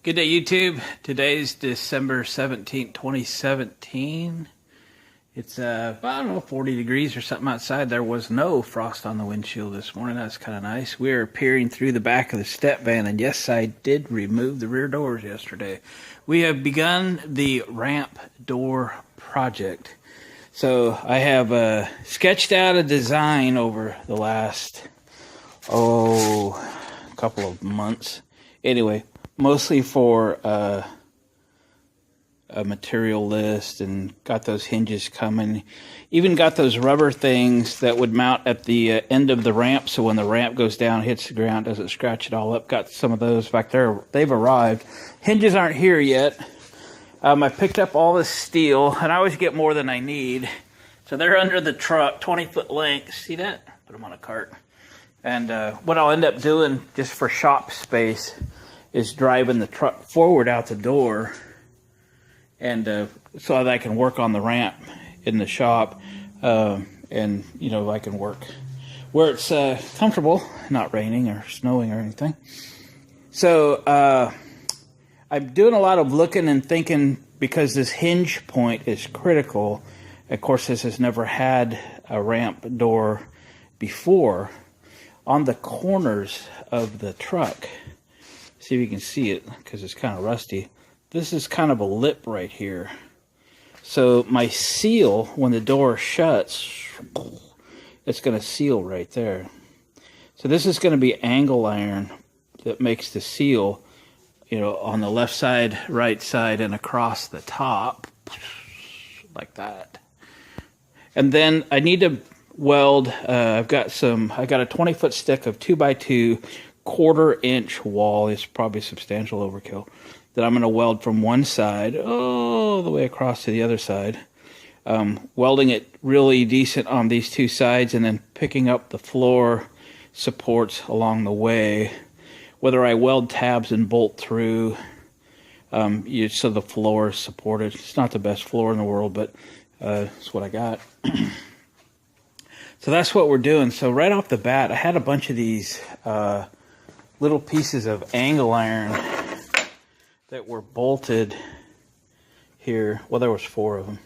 Good day, YouTube. Today's December 17th, 2017. It's, I don't know, 40 degrees or something outside. There was no frost on the windshield this morning. That's kind of nice. We are peering through the back of the Stepvan, and yes, I did remove the rear doors yesterday. We have begun the ramp door project. So I have sketched out a design over the last, couple of months. Anyway, mostly for a material list, and got those hinges coming. Even got those rubber things that would mount at the end of the ramp, so when the ramp goes down, hits the ground, doesn't scratch it all up. Got some of those back there. They've arrived. Hinges aren't here yet. I picked up all this steel, and I always get more than I need. So they're under the truck, 20-foot length. See that? Put them on a cart. And what I'll end up doing, just for shop space, is driving the truck forward out the door, and so that I can work on the ramp in the shop, and you know, I can work where it's comfortable, not raining or snowing or anything. So I'm doing a lot of looking and thinking, because this hinge point is critical. Of course, this has never had a ramp door before. On the corners of the truck, see if you can see it, because it's kind of rusty. This is kind of a lip right here. So my seal, when the door shuts, it's going to seal right there. So this is going to be angle iron that makes the seal, you know, on the left side, right side, and across the top, like that. And then I need to weld. I got a 20-foot stick of 2x2 1/4-inch wall. It's probably substantial overkill, that I'm going to weld from one side all the way across to the other side. Welding it really decent on these two sides, and then picking up the floor supports along the way. Whether I weld tabs and bolt through, so the floor is supported. It's not the best floor in the world, but it's what I got. So that's what we're doing. So right off the bat, I had a bunch of these little pieces of angle iron that were bolted here. Well, there was 4 of them,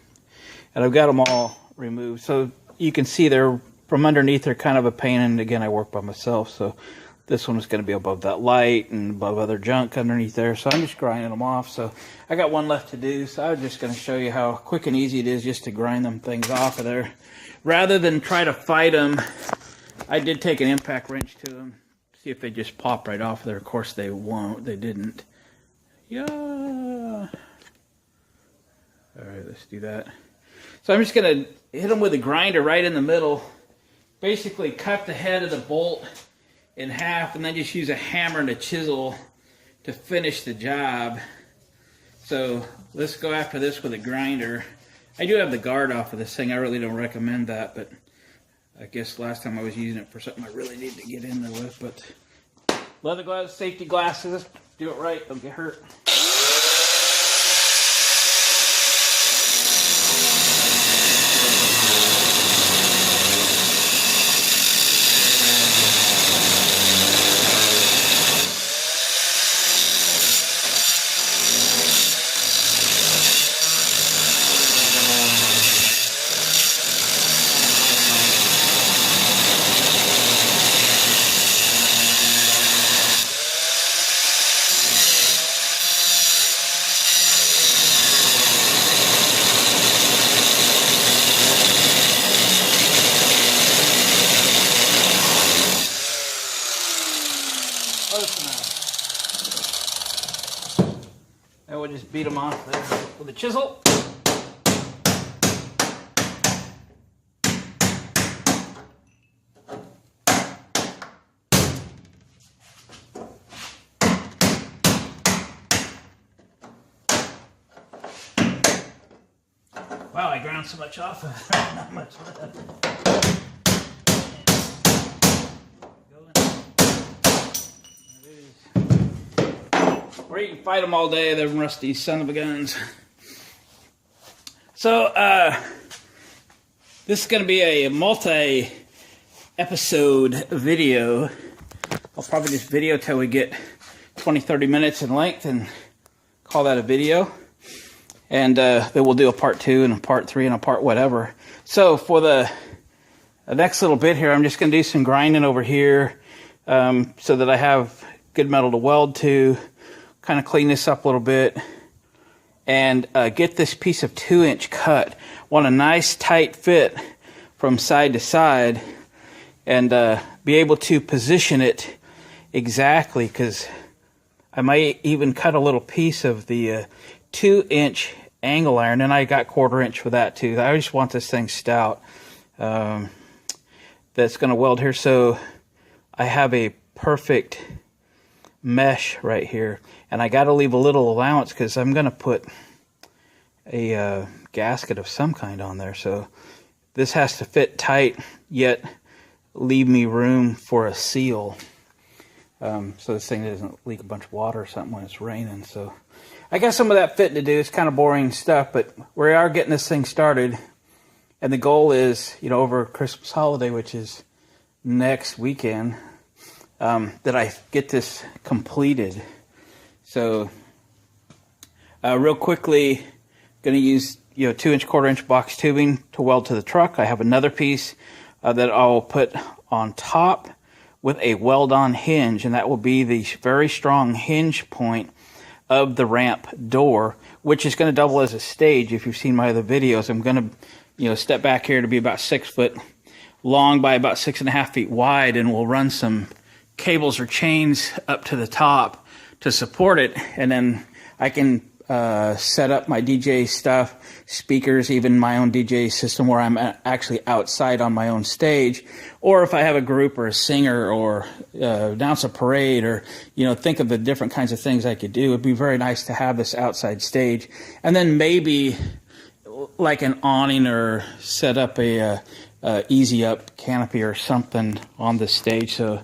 and I've got them all removed. So you can see they're from underneath. They're kind of a pain, and again, I work by myself, so this one is going to be above that light and above other junk underneath there. So I'm just grinding them off. So I got one left to do. So I was just going to show you how quick and easy it is just to grind them things off of there, rather than try to fight them. I did take an impact wrench to them, see if they just pop right off there. Of course they won't. They didn't. Yeah. All right, let's do that. So I'm just going to hit them with a grinder right in the middle. Basically cut the head of the bolt in half, and then just use a hammer and a chisel to finish the job. So let's go after this with a grinder. I do have the guard off of this thing. I really don't recommend that, but I guess last time I was using it for something I really need to get in there with. But leather gloves, safety glasses, do it right, don't get hurt. And we'll just beat them off there with a chisel. Wow, I ground so much off. Not much left. Or you can fight them all day, them rusty son of a guns. So, this is going to be a multi-episode video. I'll probably just video till we get 20-30 minutes in length, and call that a video. And then we'll do a part 2 and a part 3 and a part whatever. So for the next little bit here, I'm just going to do some grinding over here so that I have good metal to weld to, kind of clean this up a little bit, and get this piece of 2-inch cut. Want a nice tight fit from side to side, and be able to position it exactly, because I might even cut a little piece of the 2-inch angle iron, and I got 1/4 inch for that too. I just want this thing stout. That's going to weld here, so I have a perfect mesh right here, and I got to leave a little allowance because I'm going to put a gasket of some kind on there, so this has to fit tight yet leave me room for a seal, so this thing doesn't leak a bunch of water or something when it's raining. So I got some of that fitting to do. It's kind of boring stuff, but we are getting this thing started. And the goal is, you know, over Christmas holiday, which is next weekend, that I get this completed. So, real quickly, going to use, 2-inch, 1/4-inch box tubing to weld to the truck. I have another piece that I'll put on top with a weld-on hinge, and that will be the very strong hinge point of the ramp door, which is going to double as a stage. If you've seen my other videos, I'm going to step back here to be about 6 foot long by about 6.5 feet wide, and we'll run some cables or chains up to the top to support it, and then I can set up my DJ stuff, speakers, even my own DJ system where I'm actually outside on my own stage, or if I have a group or a singer or announce a parade, or think of the different kinds of things I could do. It'd be very nice to have this outside stage, and then maybe like an awning, or set up a easy up canopy or something on the stage, so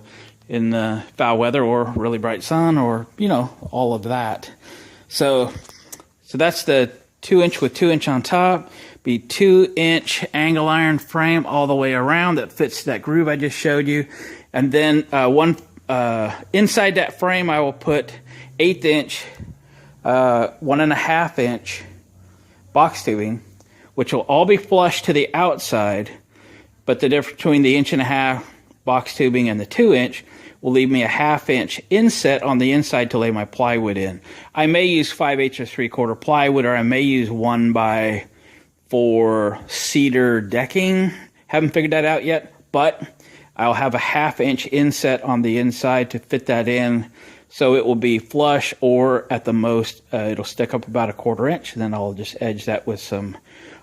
in foul weather or really bright sun, or all of that. So that's the 2-inch with 2-inch on top. Be 2-inch angle iron frame all the way around that fits that groove I just showed you, and then inside that frame I will put 1/8 inch, 1.5 inch box tubing, which will all be flush to the outside, but the difference between the 1.5 inch box tubing and the 2-inch will leave me a 1/2 inch inset on the inside to lay my plywood in. I may use 5/8 or 3/4 plywood, or I may use 1x4 cedar decking. Haven't figured that out yet, but I'll have a 1/2 inch inset on the inside to fit that in, so it will be flush, or at the most it'll stick up about 1/4 inch, and then I'll just edge that with some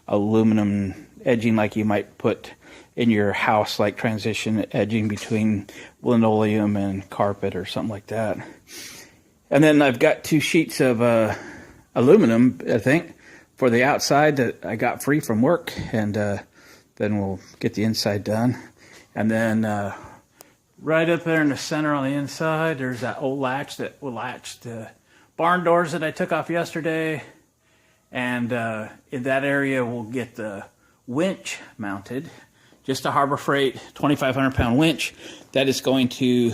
aluminum edging like you might put in your house, like transition edging between linoleum and carpet or something like that. And then I've got 2 sheets of aluminum, I think, for the outside that I got free from work, and then we'll get the inside done. And then right up there in the center on the inside, there's that old latch that will latch the barn doors that I took off yesterday, and in that area we'll get the winch mounted. Just a Harbor Freight 2,500 pound winch that is going to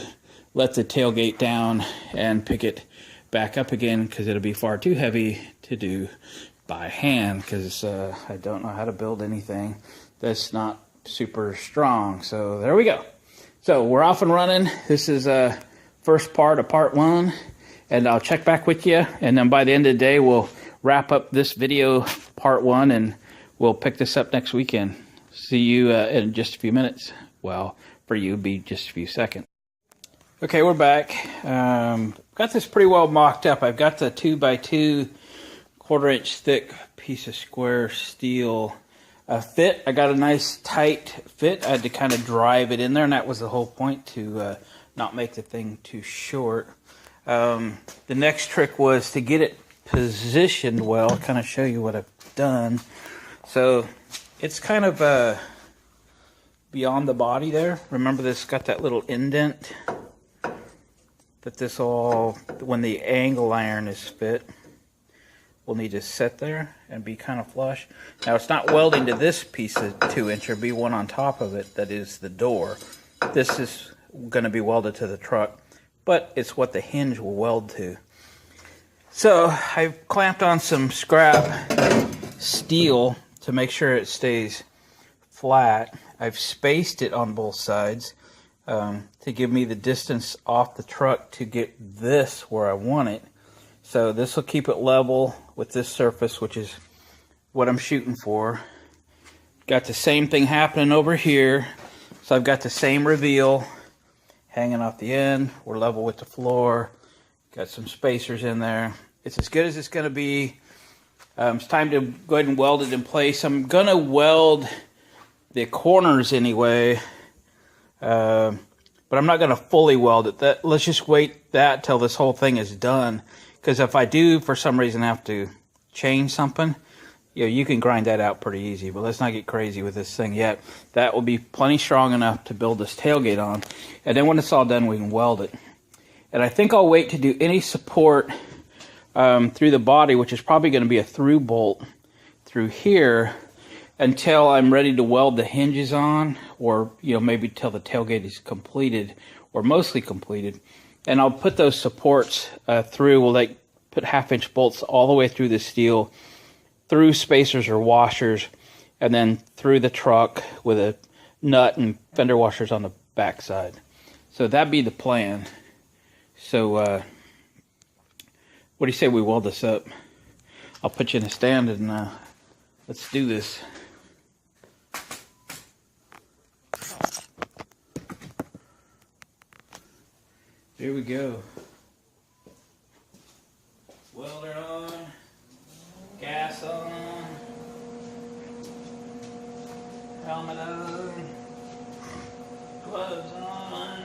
let the tailgate down and pick it back up again, because it'll be far too heavy to do by hand, because I don't know how to build anything that's not super strong. So there we go. So we're off and running. This is first part of part 1, and I'll check back with you, and then by the end of the day we'll wrap up this video part 1, and we'll pick this up next weekend. See you in just a few minutes. Well, for you, it'd be just a few seconds. Okay, we're back. Got this pretty well mocked up. I've got the 2x2 1/4 inch thick piece of square steel fit. I got a nice tight fit. I had to kind of drive it in there, and that was the whole point, to not make the thing too short. The next trick was to get it positioned well. I'll kind of show you what I've done. So it's kind of beyond the body there. Remember, this got that little indent that this all, when the angle iron is fit, will need to sit there and be kind of flush. Now, it's not welding to this piece of 2-inch. There'll be one on top of it that is the door. This is going to be welded to the truck, but it's what the hinge will weld to. So I've clamped on some scrap steel to make sure it stays flat. I've spaced it on both sides to give me the distance off the truck to get this where I want it. So this will keep it level with this surface, which is what I'm shooting for. Got the same thing happening over here. So I've got the same reveal hanging off the end. We're level with the floor. Got some spacers in there. It's as good as it's going to be. It's time to go ahead and weld it in place. I'm going to weld the corners anyway, but I'm not going to fully weld it. Let's just wait that till this whole thing is done, because if I do for some reason have to change something, you can grind that out pretty easy. But let's not get crazy with this thing yet. That will be plenty strong enough to build this tailgate on, and then when it's all done, we can weld it. And I think I'll wait to do any support through the body, which is probably going to be a through bolt through here, until I'm ready to weld the hinges on, or maybe till the tailgate is completed or mostly completed. And I'll put those supports through. We'll put 1/2-inch bolts all the way through the steel, through spacers or washers, and then through the truck with a nut and fender washers on the back side. So that'd be the plan. So what do you say we weld this up? I'll put you in a stand and let's do this. Here we go. Welder on, gas on, helmet on, gloves on.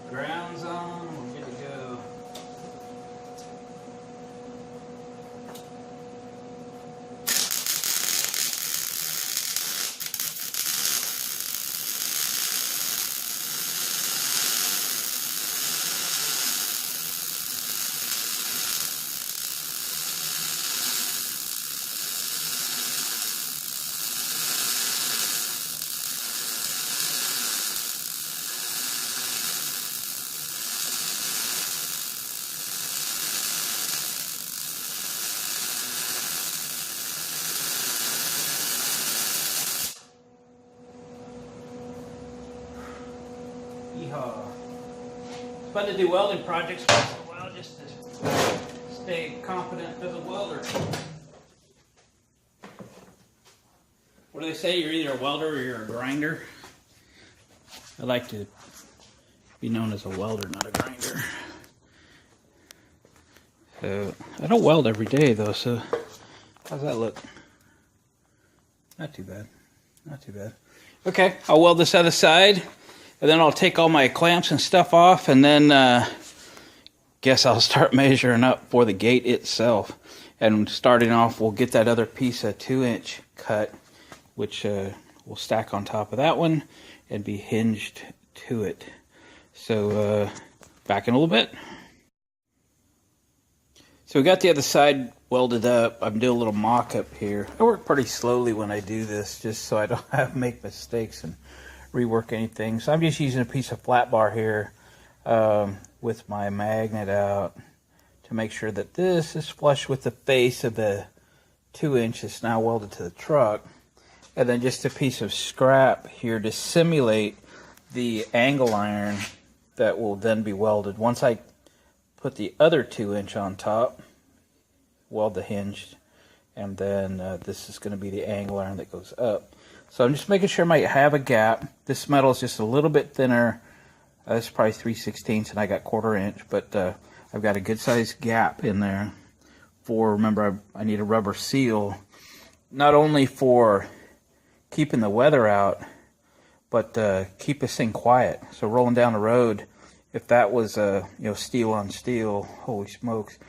Grounds on, we're good to go. It's fun to do welding projects once in a while, just to stay confident as a welder. What do they say? You're either a welder or you're a grinder. I like to be known as a welder, not a grinder. So I don't weld every day though, so how's that look? Not too bad. Not too bad. Okay, I'll weld this other side. And then I'll take all my clamps and stuff off, and then guess I'll start measuring up for the gate itself. And starting off, we'll get that other piece of 2-inch cut, which we'll stack on top of that one and be hinged to it. So back in a little bit. So we got the other side welded up. I'm doing a little mock-up here. I work pretty slowly when I do this, just so I don't have to make mistakes and rework anything. So I'm just using a piece of flat bar here with my magnet out to make sure that this is flush with the face of the 2-inch that's now welded to the truck. And then just a piece of scrap here to simulate the angle iron that will then be welded. Once I put the other 2-inch on top, weld the hinge, and then this is going to be the angle iron that goes up. So I'm just making sure I might have a gap. This metal is just a little bit thinner. It's probably 3/16, and I got 1/4 inch, but I've got a good sized gap in there. Remember, I need a rubber seal, not only for keeping the weather out, but keep this thing quiet. So rolling down the road, if that was steel on steel, holy smokes!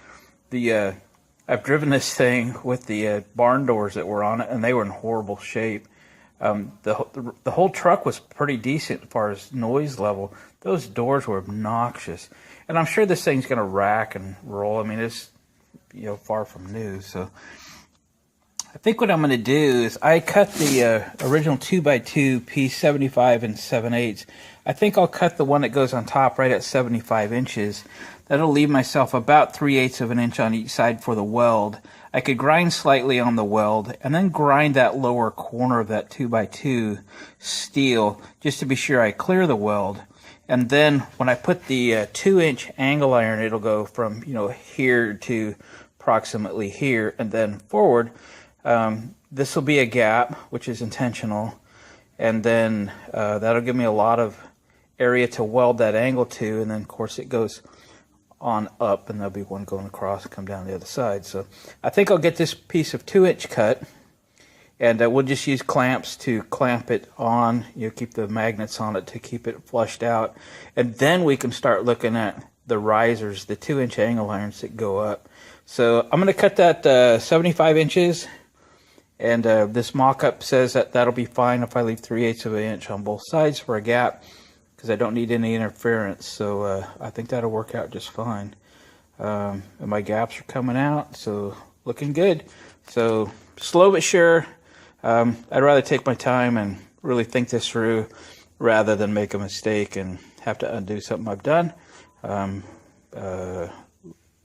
I've driven this thing with the barn doors that were on it, and they were in horrible shape. The whole truck was pretty decent as far as noise level. Those doors were obnoxious, and I'm sure this thing's going to rack and roll. I mean, it's far from new. So I think what I'm going to do is I cut the original 2x2 piece 75 and 7/8. I think I'll cut the one that goes on top right at 75 inches. That'll leave myself about 3/8 of an inch on each side for the weld. I could grind slightly on the weld and then grind that lower corner of that 2x2 steel just to be sure I clear the weld. And then when I put the 2-inch angle iron, it'll go from, you know, here to approximately here and then forward. This will be a gap, which is intentional, and then that'll give me a lot of area to weld that angle to, and then of course it goes on up, and there'll be one going across and come down the other side. So I think I'll get this piece of 2-inch cut, and we'll just use clamps to clamp it on, you know, keep the magnets on it to keep it flushed out, and then we can start looking at the risers, the 2-inch angle irons that go up. So I'm going to cut that 75 inches. And this mock-up says that that'll be fine if I leave 3/8 of an inch on both sides for a gap, because I don't need any interference. So I think that'll work out just fine. And my gaps are coming out, so looking good. So slow but sure. I'd rather take my time and really think this through rather than make a mistake and have to undo something I've done.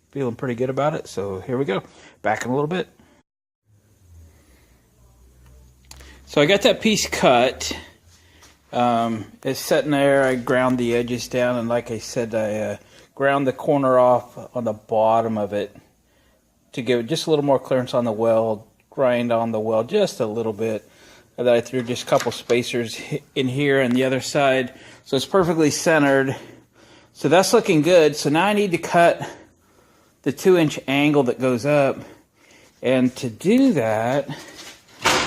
Feeling pretty good about it. So here we go. Back in a little bit. So I got that piece cut. It's sitting there. I ground the edges down, and like I said, I ground the corner off on the bottom of it to give it just a little more clearance on the weld, grind on the weld just a little bit. And then I threw just a couple spacers in here and the other side, so it's perfectly centered. So that's looking good. So now I need to cut the 2-inch angle that goes up, and to do that,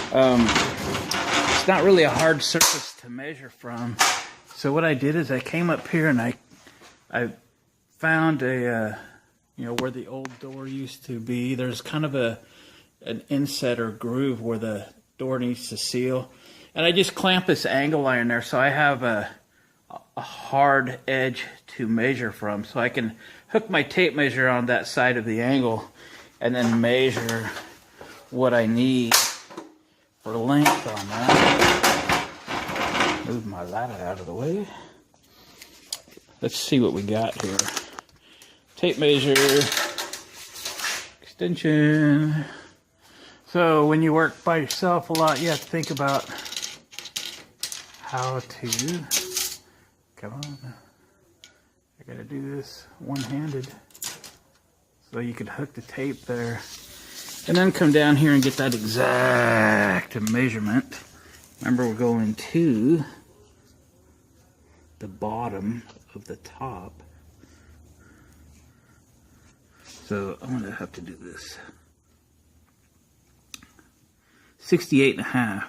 it's not really a hard surface to measure from. So what I did is I came up here and I found a you know, where the old door used to be. There's kind of an inset or groove where the door needs to seal, and I just clamp this angle iron there, so I have a hard edge to measure from, so I can hook my tape measure on that side of the angle and then measure what I need for length on that. Move my ladder out of the way. Let's see what we got here. Tape measure, extension. So when you work by yourself a lot, you have to think about how to, come on, I gotta do this one-handed. So you could hook the tape there and then come down here and get that exact measurement. Remember, we're going to the bottom of the top. So I'm gonna have to do this. 68.5.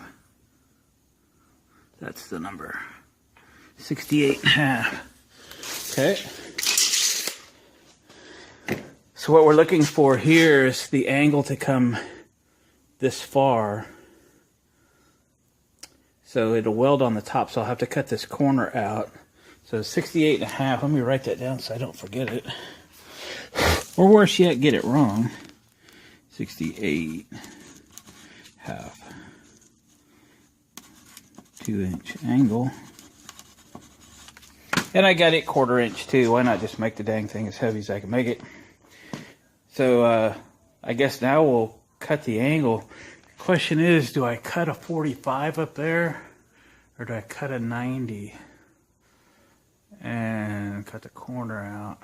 That's the number. 68.5. Okay. So what we're looking for here is the angle to come this far. So it'll weld on the top, so I'll have to cut this corner out. So 68.5, let me write that down so I don't forget it. Or worse yet, get it wrong. 68.5. 2-inch angle. And I got it 1/4 inch too. Why not just make the dang thing as heavy as I can make it? So I guess now we'll cut the angle. The question is, do I cut a 45 up there or do I cut a 90 and cut the corner out?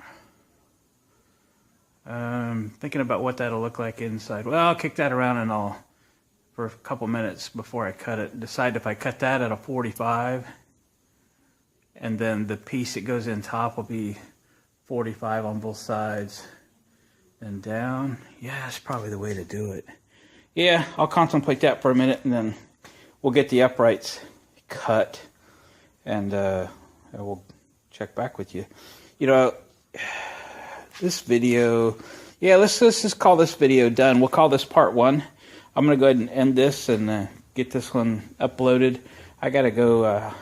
Thinking about what that'll look like inside. Well, I'll kick that around and I'll, for a couple minutes before I cut it, decide if I cut that at a 45, and then the piece that goes in top will be 45 on both sides and down. Yeah, that's probably the way to do it. Yeah, I'll contemplate that for a minute, and then we'll get the uprights cut, and we'll check back with you. You know, this video, yeah, let's just call this video done. We'll call this part 1. I'm going to go ahead and end this and get this one uploaded. I got to go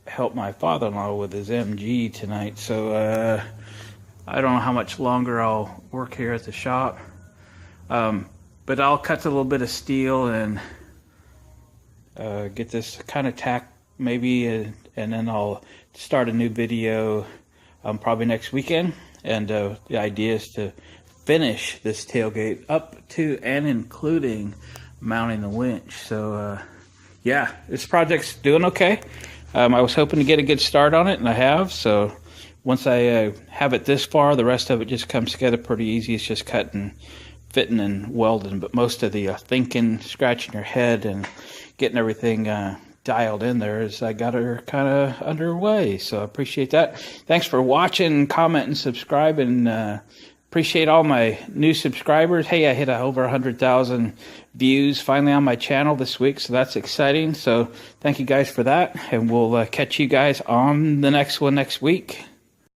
help my father-in-law with his MG tonight, so I don't know how much longer I'll work here at the shop. But But I'll cut a little bit of steel and get this kind of tack maybe, and then I'll start a new video probably next weekend. And the idea is to finish this tailgate up to and including mounting the winch. So yeah, this project's doing okay. I was hoping to get a good start on it, and I have. So once I have it this far, the rest of it just comes together pretty easy. It's just cutting, fitting, and welding. But most of the thinking, scratching your head, and getting everything dialed in there is I got her kind of underway. So I appreciate that. Thanks for watching, comment, and subscribe, and appreciate all my new subscribers. Hey, I hit over 100,000 views finally on my channel this week, so that's exciting. So thank you guys for that, and we'll catch you guys on the next one next week.